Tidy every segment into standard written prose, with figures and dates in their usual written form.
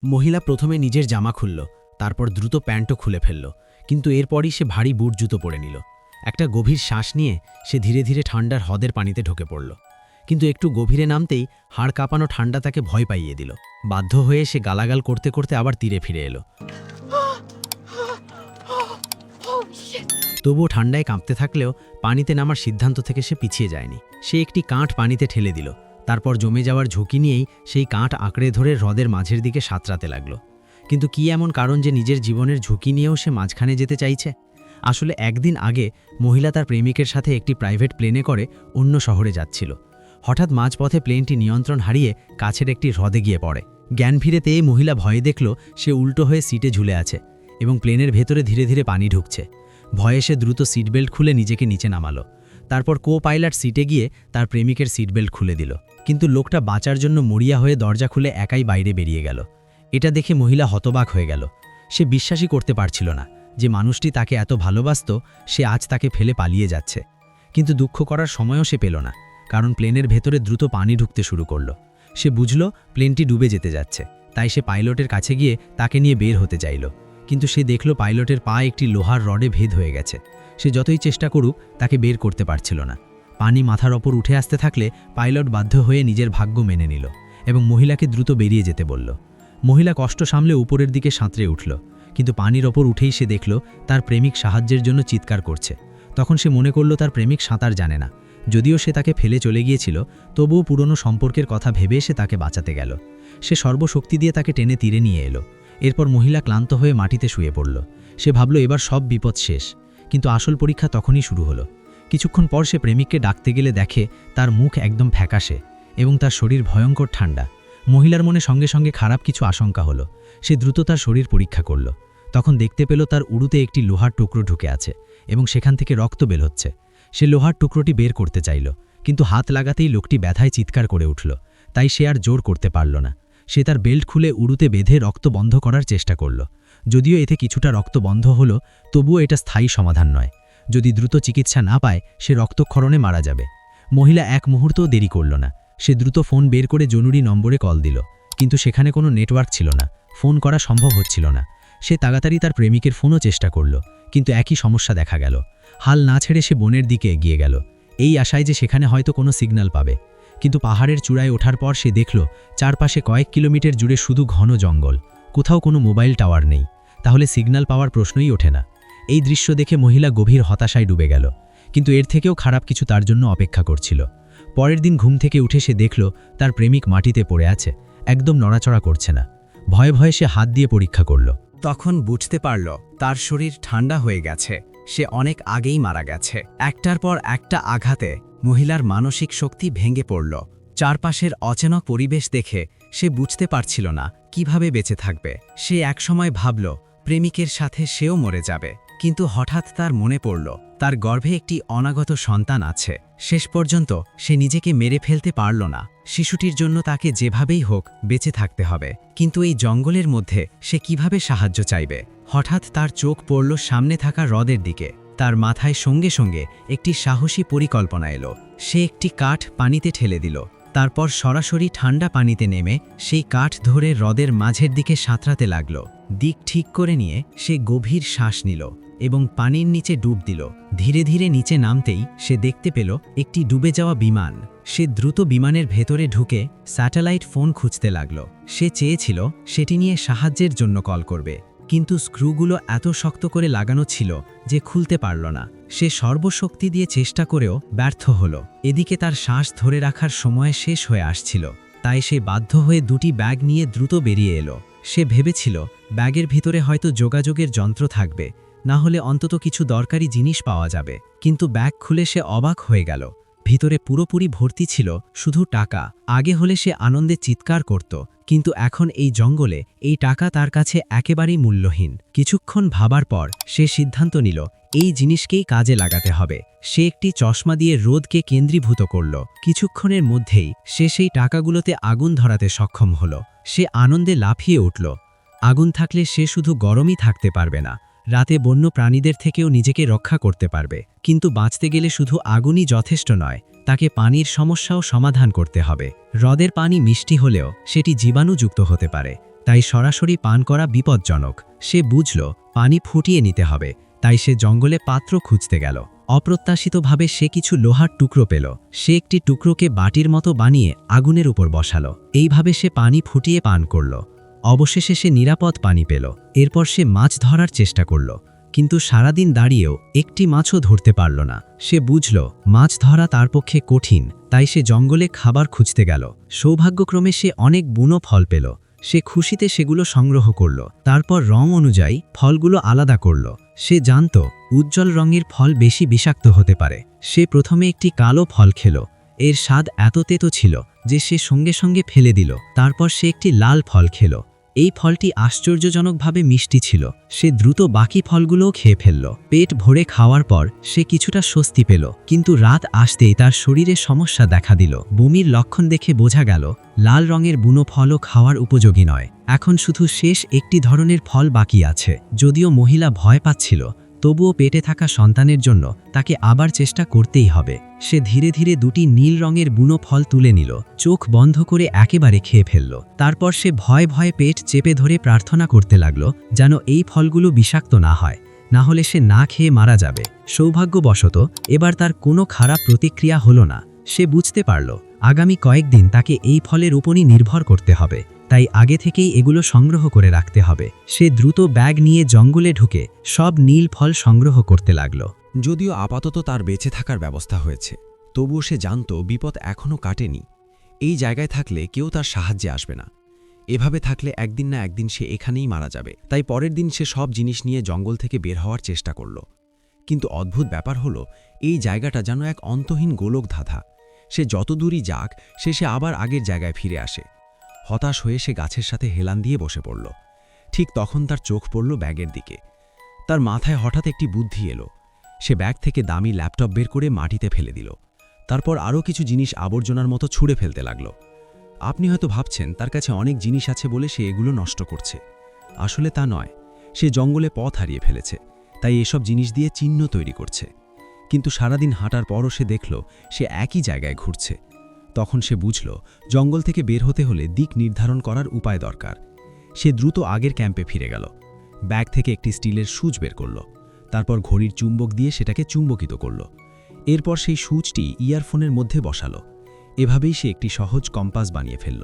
মহিলা প্রথমে নিজের জামা খুলল, তারপর দ্রুত প্যান্টও খুলে ফেলল, কিন্তু এরপরই সে ভারী বুট জুতো পরে নিল। একটা গভীর শ্বাস নিয়ে সে ধীরে ধীরে ঠান্ডার হ্রদের পানিতে ঢুকে পড়ল। কিন্তু একটু গভীরে নামতেই হাড় কাঁপানো ঠান্ডা তাকে ভয় পাইয়ে দিল। বাধ্য হয়ে সে গালাগাল করতে করতে আবার তীরে ফিরে এলো। তবুও ঠান্ডায় কাঁপতে থাকলেও পানিতে নামার সিদ্ধান্ত থেকে সে পিছিয়ে যায়নি। সে একটি কাঠ পানিতে ঠেলে দিল, তারপর জমে যাওয়ার ঝুঁকি নিয়েই সেই কাঠ আঁকড়ে ধরে হ্রদের মাঝের দিকে সাঁতরাতে লাগল। কিন্তু কি এমন কারণ যে নিজের জীবনের ঝুঁকি নিয়েও সে মাঝখানে যেতে চাইছে? আসলে একদিন আগে মহিলা তার প্রেমিকের সাথে একটি প্রাইভেট প্লেনে করে অন্য শহরে যাচ্ছিল। হঠাৎ মাঝপথে প্লেনটি নিয়ন্ত্রণ হারিয়ে কাছের একটি হ্রদে গিয়ে পড়ে। জ্ঞান ফিরেতে এই মহিলা ভয়ে দেখল সে উল্টো হয়ে সিটে ঝুলে আছে এবং প্লেনের ভেতরে ধীরে ধীরে পানি ঢুকছে। ভয়ে সে দ্রুত সিট বেল্ট খুলে নিজেকে নিচে নামালো। তারপর কো পাইলট সিটে গিয়ে তার প্রেমিকের সিট বেল্ট খুলে দিল, কিন্তু লোকটা বাঁচার জন্য মরিয়া হয়ে দরজা খুলে একাই বাইরে বেরিয়ে গেল। এটা দেখে মহিলা হতবাক হয়ে গেল। সে বিশ্বাসই করতে পারছিল না যে মানুষটি তাকে এত ভালোবাসত, সে আজ তাকে ফেলে পালিয়ে যাচ্ছে। কিন্তু দুঃখ করার সময়ও সে পেল না, কারণ প্লেনের ভেতরে দ্রুত পানি ঢুকতে শুরু করল। সে বুঝল প্লেনটি ডুবে যেতে যাচ্ছে, তাই সে পাইলটের কাছে গিয়ে তাকে নিয়ে বের হতে চাইল। কিন্তু সে দেখল পাইলটের পা একটি লোহার রডে ভেদ হয়ে গেছে। সে যতই চেষ্টা করুক তাকে বের করতে পারছিল না। পানি মাথার ওপর উঠে আসতে থাকলে পাইলট বাধ্য হয়ে নিজের ভাগ্য মেনে নিল এবং মহিলাকে দ্রুত বেরিয়ে যেতে বলল। মহিলা কষ্ট সামলে উপরের দিকে সাঁতরে উঠল, কিন্তু পানির ওপর উঠেই সে দেখল তার প্রেমিক সাহায্যের জন্য চিৎকার করছে। তখন সে মনে করল তার প্রেমিক সাঁতার জানে না। যদিও সে তাকে ফেলে চলে গিয়েছিল, তবুও পুরনো সম্পর্কের কথা ভেবে সে তাকে বাঁচাতে গেল। সে সর্বশক্তি দিয়ে তাকে টেনে তীরে নিয়ে এলো। এরপর মহিলা ক্লান্ত হয়ে মাটিতে শুয়ে পড়ল। সে ভাবল এবার সব বিপদ শেষ, কিন্তু আসল পরীক্ষা তখনই শুরু হলো। কিছুক্ষণ পর সে প্রেমিককে ডাকতে গেলে দেখে তার মুখ একদম ফ্যাকাশে এবং তার শরীর ভয়ঙ্কর ঠান্ডা। মহিলার মনে সঙ্গে সঙ্গে খারাপ কিছু আশঙ্কা হলো। সে দ্রুত তার শরীর পরীক্ষা করল। তখন দেখতে পেল তার উড়ুতে একটি লোহার টুকরো ঢুকে আছে এবং সেখান থেকে রক্ত বের হচ্ছে। সে লোহার টুকরোটি বের করতে চাইল, কিন্তু হাত লাগাতেই লোকটি ব্যথায় চিৎকার করে উঠল। তাই সে আর জোর করতে পারল না। সে তার বেল্ট খুলে উড়ুতে বেঁধে রক্ত বন্ধ করার চেষ্টা করল। যদিও এতে কিছুটা রক্ত বন্ধ হলো, তবুও এটা স্থায়ী সমাধান নয়। যদি দ্রুত চিকিৎসা না পায় সে রক্তক্ষরণে মারা যাবে। মহিলা এক মুহূর্তও দেরি করল না। সে দ্রুত ফোন বের করে জরুরি নম্বরে কল দিল, কিন্তু সেখানে কোনো নেটওয়ার্ক ছিল না। ফোন করা সম্ভব হচ্ছিল না। সে তাড়াতাড়ি তার প্রেমিকের ফোনও চেষ্টা করল, কিন্তু একই সমস্যা দেখা গেল। হাল না ছেড়ে সে বনের দিকে এগিয়ে গেল, এই আশায় যে সেখানে হয়তো কোনো সিগন্যাল পাবে। কিন্তু পাহাড়ের চূড়ায় ওঠার পর সে দেখল চারপাশে কয়েক কিলোমিটার জুড়ে শুধু ঘন জঙ্গল, কোথাও কোনো মোবাইল টাওয়ার নেই। তাহলে সিগন্যাল পাওয়ার প্রশ্নই ওঠে না। এই দৃশ্য দেখে মহিলা গভীর হতাশায় ডুবে গেল, কিন্তু এর থেকেও খারাপ কিছু তার জন্য অপেক্ষা করছিল। পরের দিন ঘুম থেকে উঠে সে দেখল তার প্রেমিক মাটিতে পড়ে আছে, একদম নড়াচড়া করছে না। ভয়ে ভয়ে সে হাত দিয়ে পরীক্ষা করল। তখন বুঝতে পারল তার শরীর ঠান্ডা হয়ে গেছে, সে অনেক আগেই মারা গেছে। একটার পর একটা আঘাতে মহিলার মানসিক শক্তি ভেঙে পড়ল। চারপাশের অচেনা পরিবেশ দেখে সে বুঝতে পারছিল না কিভাবে বেঁচে থাকবে। সে একসময় ভাবল প্রেমিকের সাথে সেও মরে যাবে, কিন্তু হঠাৎ তার মনে পড়ল তার গর্ভে একটি অনাগত সন্তান আছে। শেষ পর্যন্ত সে নিজেকে মেরে ফেলতে পারল না। শিশুটির জন্য তাকে যেভাবেই হোক বেঁচে থাকতে হবে, কিন্তু এই জঙ্গলের মধ্যে সে কিভাবে সাহায্য চাইবে? হঠাৎ তার চোখ পড়ল সামনে থাকা হ্রদের দিকে। তার মাথায় সঙ্গে সঙ্গে একটি সাহসী পরিকল্পনা এলো। সে একটি কাঠ পানিতে ঠেলে দিল, তারপর সরাসরি ঠান্ডা পানিতে নেমে সেই কাঠ ধরে হ্রদের মাঝের দিকে সাঁতরাতে লাগল। দিক ঠিক করে নিয়ে সে গভীর শ্বাস নিল এবং পানির নিচে ডুব দিল। ধীরে ধীরে নিচে নামতেই সে দেখতে পেল একটি ডুবে যাওয়া বিমান। সে দ্রুত বিমানের ভেতরে ঢুকে স্যাটেলাইট ফোন খুঁজতে লাগল। সে চেয়েছিল সেটি নিয়ে সাহায্যের জন্য কল করবে, কিন্তু স্ক্রুগুলো এত শক্ত করে লাগানো ছিল যে খুলতে পারল না। সে সর্বশক্তি দিয়ে চেষ্টা করেও ব্যর্থ হলো। এদিকে তার শ্বাস ধরে রাখার সময় শেষ হয়ে আসছিল, তাই সে বাধ্য হয়ে দুটি ব্যাগ নিয়ে দ্রুত বেরিয়ে এলো। সে ভেবেছিল ব্যাগের ভিতরে হয়তো যোগাযোগের যন্ত্র থাকবে, না হলে অন্তত কিছু দরকারি জিনিস পাওয়া যাবে। কিন্তু ব্যাগ খুলে সে অবাক হয়ে গেল। ভিতরে পুরোপুরি ভর্তি ছিল শুধু টাকা। আগে হলে সে আনন্দে চিৎকার করত, কিন্তু এখন এই জঙ্গলে এই টাকা তার কাছে একেবারেই মূল্যহীন। কিছুক্ষণ ভাবার পর সে সিদ্ধান্ত নিল এই জিনিসকেই কাজে লাগাতে হবে। সে একটি চশমা দিয়ে রোদকে কেন্দ্রীভূত করল। কিছুক্ষণের মধ্যেই সে সেই টাকাগুলোতে আগুন ধরাতে সক্ষম হল। সে আনন্দে লাফিয়ে উঠল। আগুন থাকলে সে শুধু গরমই থাকতে পারবে না, রাতে বন্য প্রাণীদের থেকেও নিজেকে রক্ষা করতে পারবে। কিন্তু বাঁচতে গেলে শুধু আগুনই যথেষ্ট নয়, তাকে পানির সমস্যাও সমাধান করতে হবে। হ্রদের পানি মিষ্টি হলেও সেটি জীবাণুযুক্ত হতে পারে, তাই সরাসরি পান করা বিপজ্জনক। সে বুঝল পানি ফুটিয়ে নিতে হবে, তাই সে জঙ্গলে পাত্র খুঁজতে গেল। অপ্রত্যাশিতভাবে সে কিছু লোহার টুকরো পেল। সে একটি টুকরোকে বাটির মতো বানিয়ে আগুনের উপর বসালো। এইভাবে সে পানি ফুটিয়ে পান করল। অবশেষে সে নিরাপদ পানি পেল। এরপর সে মাছ ধরার চেষ্টা করল, কিন্তু সারাদিন দাঁড়িয়েও একটি মাছও ধরতে পারল না। সে বুঝল মাছ ধরা তার পক্ষে কঠিন, তাই সে জঙ্গলে খাবার খুঁজতে গেল। সৌভাগ্যক্রমে সে অনেক বুনো ফল পেল। সে খুশিতে সেগুলো সংগ্রহ করল। তারপর রং অনুযায়ী ফলগুলো আলাদা করল। সে জানত উজ্জ্বল রঙের ফল বেশি বিষাক্ত হতে পারে। সে প্রথমে একটি কালো ফল খেল। এর স্বাদ এত তেতো ছিল যে সে সঙ্গে সঙ্গে ফেলে দিল। তারপর সে একটি লাল ফল খেল। এই ফলটি আশ্চর্যজনকভাবে মিষ্টি ছিল। সে দ্রুত বাকি ফলগুলোও খেয়ে ফেলল। পেট ভরে খাওয়ার পর সে কিছুটা স্বস্তি পেল, কিন্তু রাত আসতেই তার শরীরে সমস্যা দেখা দিল। বমির লক্ষণ দেখে বোঝা গেল লাল রঙের বুনো ফলও খাওয়ার উপযোগী নয়। এখন শুধু শেষ একটি ধরনের ফল বাকি আছে। যদিও মহিলা ভয় পাচ্ছিল, তবুও পেটে থাকা সন্তানের জন্য তাকে আবার চেষ্টা করতেই হবে। সে ধীরে ধীরে দুটি নীল রঙের বুনো ফল তুলে নিল, চোখ বন্ধ করে একেবারে খেয়ে ফেলল। তারপর সে ভয়ে ভয়ে পেট চেপে ধরে প্রার্থনা করতে লাগল যেন এই ফলগুলো বিষাক্ত না হয়, না হলে সে না খেয়ে মারা যাবে। সৌভাগ্যবশত এবার তার কোনো খারাপ প্রতিক্রিয়া হলো না। সে বুঝতে পারল আগামী কয়েকদিন তাকে এই ফলের উপরই নির্ভর করতে হবে, তাই আগে থেকেই এগুলো সংগ্রহ করে রাখতে হবে। সে দ্রুত ব্যাগ নিয়ে জঙ্গলে ঢুকে সব নীল ফল সংগ্রহ করতে লাগল। যদিও আপাতত তার বেঁচে থাকার ব্যবস্থা হয়েছে, তবুও সে জানত বিপদ এখনও কাটেনি। এই জায়গায় থাকলে কেউ তার সাহায্যে আসবে না। এভাবে থাকলে একদিন না একদিন সে এখানেই মারা যাবে। তাই পরের দিন সে সব জিনিস নিয়ে জঙ্গল থেকে বের হওয়ার চেষ্টা করল। কিন্তু অদ্ভুত ব্যাপার হলো, এই জায়গাটা যেন এক অন্তহীন গোলক ধাঁধা। সে যত দূরই যাক, সে আবার আগের জায়গায় ফিরে আসে। হতাশ হয়ে সে গাছের সাথে হেলান দিয়ে বসে পড়ল। ঠিক তখন তার চোখ পড়ল ব্যাগের দিকে। তার মাথায় হঠাৎ একটি বুদ্ধি এলো। সে ব্যাগ থেকে দামি ল্যাপটপ বের করে মাটিতে ফেলে দিল। তারপর আরও কিছু জিনিস আবর্জনার মতো ছুঁড়ে ফেলতে লাগল। আপনি হয়তো ভাবছেন তার কাছে অনেক জিনিস আছে বলে সে এগুলো নষ্ট করছে। আসলে তা নয়, সে জঙ্গলে পথ হারিয়ে ফেলেছে, তাই এসব জিনিস দিয়ে চিহ্ন তৈরি করছে। কিন্তু সারাদিন হাঁটার পরও সে দেখল সে একই জায়গায় ঘুরছে। তখন সে বুঝল জঙ্গল থেকে বের হতে হলে দিক নির্ধারণ করার উপায় দরকার। সে দ্রুত আগের ক্যাম্পে ফিরে গেল। ব্যাগ থেকে একটি স্টিলের সুচ বের করল। তারপর ঘড়ির চুম্বক দিয়ে সেটাকে চুম্বকিত করল। এরপর সেই সুচটি ইয়ারফোনের মধ্যে বসালো। এভাবেই সে একটি সহজ কম্পাস বানিয়ে ফেলল।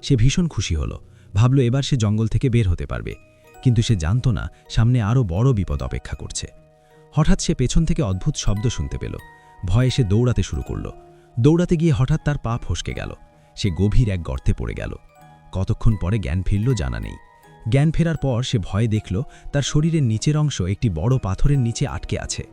সে ভীষণ খুশি হল, ভাবল এবার সে জঙ্গল থেকে বের হতে পারবে। কিন্তু সে জানত না সামনে আরও বড় বিপদ অপেক্ষা করছে। হঠাৎ সে পেছন থেকে অদ্ভুত শব্দ শুনতে পেল। ভয়ে সে দৌড়াতে শুরু করল। দৌড়াতে গিয়ে হঠাৎ তার পা ফসকে গেল। সে গভীর এক গর্তে পড়ে গেল। কতক্ষণ পরে জ্ঞান ফিরল জানা নেই। জ্ঞান ফেরার পর সে ভয়ে দেখল তার শরীরের নিচের অংশ একটি বড় পাথরের নিচে আটকে আছে।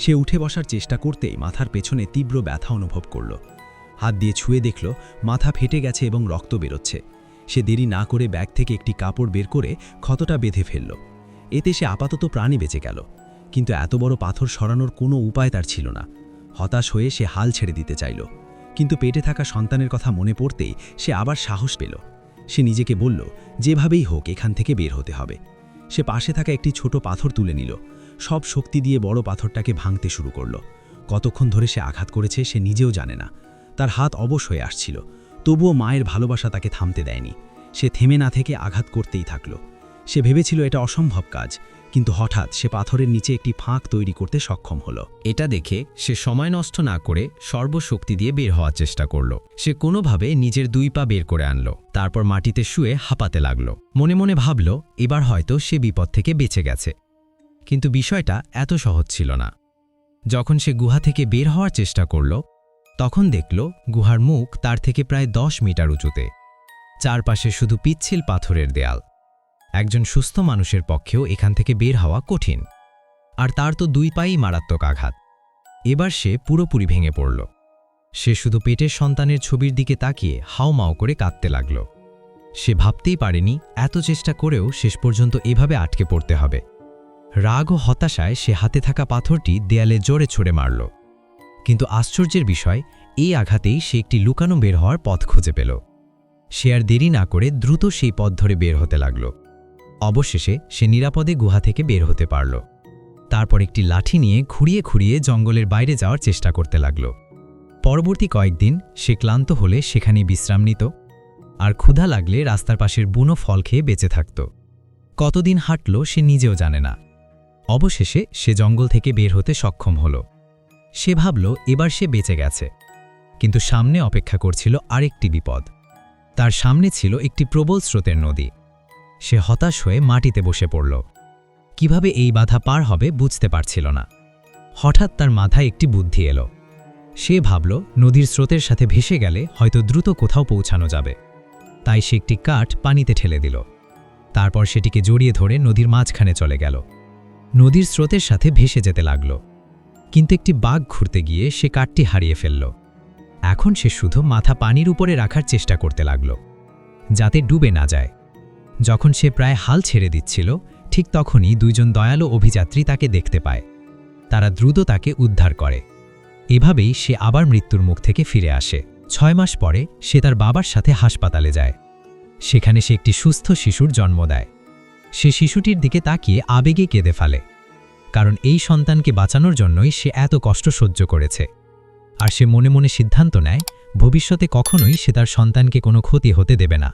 সে উঠে বসার চেষ্টা করতেই মাথার পেছনে তীব্র ব্যথা অনুভব করল। হাত দিয়ে ছুঁয়ে দেখল মাথা ফেটে গেছে এবং রক্ত বেরোচ্ছে। সে দেরি না করে ব্যাগ থেকে একটি কাপড় বের করে ক্ষতটা বেঁধে ফেলল। এতে সে আপাতত প্রাণে বেঁচে গেল, কিন্তু এত বড় পাথর সরানোর কোনো উপায় তার ছিল না। হতাশ হয়ে সে হাল ছেড়ে দিতে চাইল, কিন্তু পেটে থাকা সন্তানের কথা মনে পড়তেই সে আবার সাহস পেল। সে নিজেকে বলল যেভাবেই হোক এখান থেকে বের হতে হবে। সে পাশে থাকা একটি ছোট পাথর তুলে নিল। সব শক্তি দিয়ে বড় পাথরটাকে ভাঙতে শুরু করল। কতক্ষণ ধরে সে আঘাত করেছে সে নিজেও জানে না। তার হাত অবশ হয়ে আসছিল, তবুও মায়ের ভালোবাসা তাকে থামতে দেয়নি। সে থেমে না থেকে আঘাত করতেই থাকল। সে ভেবেছিল এটা অসম্ভব কাজ, কিন্তু হঠাৎ সে পাথরের নিচে একটি ফাঁক তৈরি করতে সক্ষম হলো। এটা দেখে সে সময় নষ্ট না করে সর্বশক্তি দিয়ে বের হওয়ার চেষ্টা করল। সে কোনোভাবে নিজের 2 পা বের করে আনল। তারপর মাটিতে শুয়ে হাঁপাতে লাগল। মনে মনে ভাবল এবার হয়তো সে বিপদ থেকে বেঁচে গেছে। কিন্তু বিষয়টা এত সহজ ছিল না। যখন সে গুহা থেকে বের হওয়ার চেষ্টা করল, তখন দেখল গুহার মুখ তার থেকে প্রায় 10 মিটার উঁচুতে। চারপাশে শুধু পিচ্ছিল পাথরের দেয়াল। একজন সুস্থ মানুষের পক্ষেও এখান থেকে বের হওয়া কঠিন। আর তার তো 2 পাই মারাত্মক আঘাত। এবার সে পুরোপুরি ভেঙে পড়ল। সে শুধু পেটের সন্তানের ছবির দিকে তাকিয়ে হাউমাউ করে কাঁদতে লাগল। সে ভাবতেই পারেনি এত চেষ্টা করেও শেষ পর্যন্ত এভাবে আটকে পড়তে হবে। রাগ ও হতাশায় সে হাতে থাকা পাথরটি দেয়ালে জোরে ছুঁড়ে মারল। কিন্তু আশ্চর্যের বিষয়, এই আঘাতেই সে একটি লুকানো বের হওয়ার পথ খুঁজে পেল। সে আর দেরি না করে দ্রুত সেই পথ ধরে বের হতে লাগল। অবশেষে সে নিরাপদে গুহা থেকে বের হতে পারল। তারপর একটি লাঠি নিয়ে খুঁড়িয়ে খুঁড়িয়ে জঙ্গলের বাইরে যাওয়ার চেষ্টা করতে লাগল। পরবর্তী কয়েকদিন সে ক্লান্ত হলে সেখানেই বিশ্রাম নিত। আর ক্ষুধা লাগলে রাস্তার পাশের বুনো ফল খেয়ে বেঁচে থাকত। কতদিন হাঁটল সে নিজেও জানে না। অবশেষে সে জঙ্গল থেকে বের হতে সক্ষম হল। সে ভাবল এবার সে বেঁচে গেছে। কিন্তু সামনে অপেক্ষা করছিল আরেকটি বিপদ। তার সামনে ছিল একটি প্রবল স্রোতের নদী। সে হতাশ হয়ে মাটিতে বসে পড়ল। কিভাবে এই বাধা পার হবে বুঝতে পারছিল না। হঠাৎ তার মাথায় একটি বুদ্ধি এলো। সে ভাবল নদীর স্রোতের সাথে ভেসে গেলে হয়তো দ্রুত কোথাও পৌঁছানো যাবে। তাই সে একটি কাঠ পানিতে ঠেলে দিল। তারপর সেটিকে জড়িয়ে ধরে নদীর মাঝখানে চলে গেল। নদীর স্রোতের সাথে ভেসে যেতে লাগল। কিন্তু একটি বাঘ ঘুরতে গিয়ে সে কাঠটি হারিয়ে ফেলল। এখন সে শুধু মাথা পানির উপরে রাখার চেষ্টা করতে লাগল, যাতে ডুবে না যায়। যখন সে প্রায় হাল ছেড়ে দিচ্ছিল, ঠিক তখনই দুইজন দয়ালু অভিযাত্রী তাকে দেখতে পায়। তারা দ্রুত তাকে উদ্ধার করে। এভাবেই সে আবার মৃত্যুর মুখ থেকে ফিরে আসে। 6 মাস পরে সে তার বাবার সাথে হাসপাতালে যায়। সেখানে সে একটি সুস্থ শিশুর জন্ম দেয়। সে শিশুটির দিকে তাকিয়ে আবেগে কেঁদে ফেলে, কারণ এই সন্তানকে বাঁচানোর জন্যই সে এত কষ্ট সহ্য করেছে। আর সে মনে মনে সিদ্ধান্ত নেয় ভবিষ্যতে কখনোই সে তার সন্তানকে কোনো ক্ষতি হতে দেবে না।